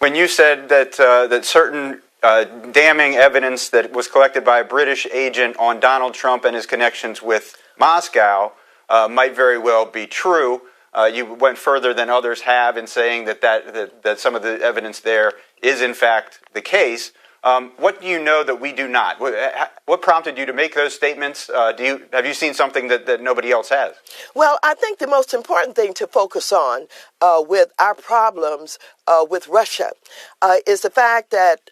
When you said that that certain damning evidence that was collected by a British agent on Donald Trump and his connections with Moscow might very well be true, you went further than others have in saying that some of the evidence there is in fact the case. What do you know that we do not? What prompted you to make those statements? Have you seen something that nobody else has? Well, I think the most important thing to focus on with our problems with Russia is the fact that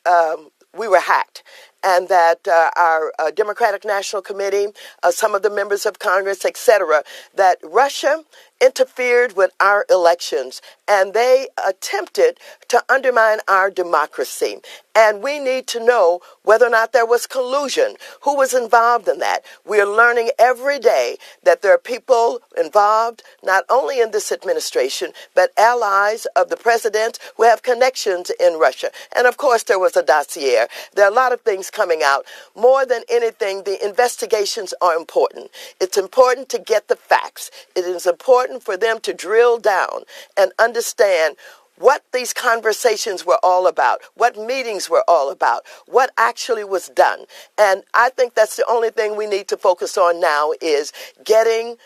we were hacked, and that our Democratic National Committee, some of the members of Congress, etc., that Russia interfered with our elections, and they attempted to undermine our democracy. And we need to know whether or not there was collusion, who was involved in that. We are learning every day that there are people involved, not only in this administration, but allies of the president who have connections in Russia. And of course, there was a dossier. There are a lot of things coming out. More than anything, the investigations are important. It's important to get the facts. It is important for them to drill down and understand what these conversations were all about, what meetings were all about, what actually was done. And I think that's the only thing we need to focus on now is getting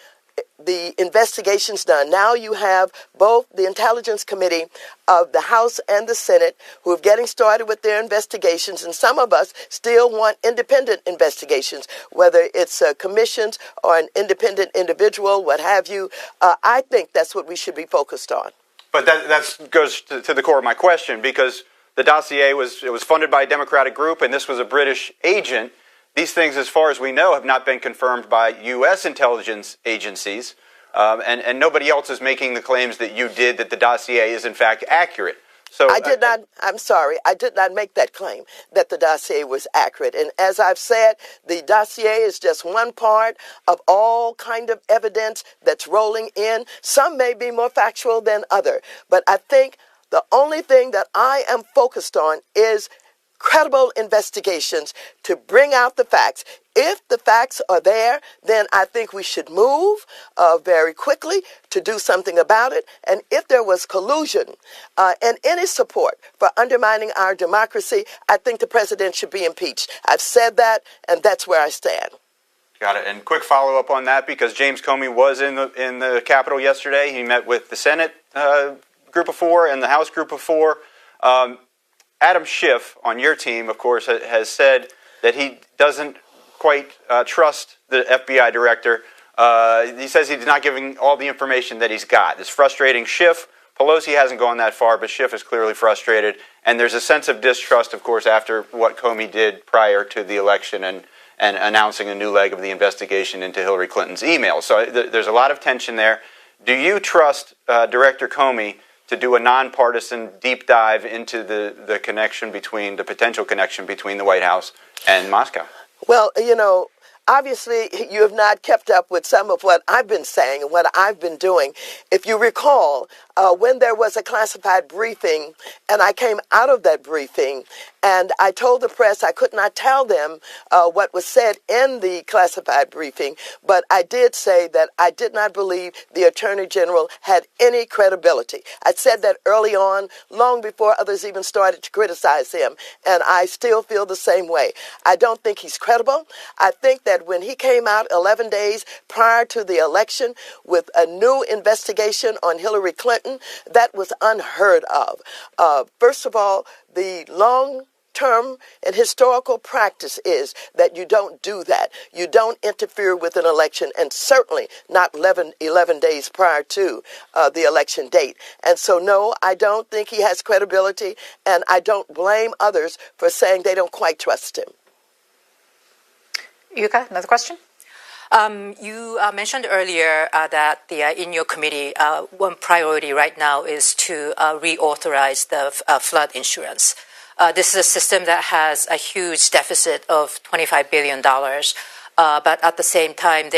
the investigations done. Now you have both the Intelligence Committee of the House and the Senate who are getting started with their investigations, and some of us still want independent investigations, whether it's commissions or an independent individual, what have you. I think that's what we should be focused on. But that goes to the core of my question, because the dossier was funded by a Democratic group, and this was a British agent. These things, as far as we know, have not been confirmed by U.S. intelligence agencies, and nobody else is making the claims that you did, that the dossier is in fact accurate. So I did not. I'm sorry. I did not make that claim that the dossier was accurate. And as I've said, the dossier is just one part of all kind of evidence that's rolling in. Some may be more factual than other, but I think the only thing that I am focused on is credible investigations to bring out the facts. If the facts are there, then I think we should move very quickly to do something about it. And if there was collusion and any support for undermining our democracy, I think the president should be impeached. I've said that, and that's where I stand. Got it. And quick follow-up on that, because James Comey was in the Capitol yesterday. He met with the Senate group of four and the House group of four. Adam Schiff, on your team, of course, has said that he doesn't quite trust the FBI director. He says he's not giving all the information that he's got. It's frustrating Schiff. Pelosi hasn't gone that far, but Schiff is clearly frustrated. And there's a sense of distrust, of course, after what Comey did prior to the election and announcing a new leg of the investigation into Hillary Clinton's emails. So there's a lot of tension there. Do you trust Director Comey to do a nonpartisan deep dive into the connection between, the potential connection between the White House and Moscow? Well, you know, obviously you have not kept up with some of what I've been saying and what I've been doing. If you recall, when there was a classified briefing and I came out of that briefing and I told the press I could not tell them what was said in the classified briefing, but I did say that I did not believe the Attorney General had any credibility. I said that early on, long before others even started to criticize him, and I still feel the same way. I don't think he's credible. I think that when he came out 11 days prior to the election with a new investigation on Hillary Clinton, that was unheard of. First of all, the long-term and historical practice is that you don't do that. You don't interfere with an election, and certainly not 11 days prior to the election date. And so, no, I don't think he has credibility, and I don't blame others for saying they don't quite trust him. Yuka, another question? You mentioned earlier that in your committee, one priority right now is to reauthorize the flood insurance. This is a system that has a huge deficit of $25 billion, but at the same time,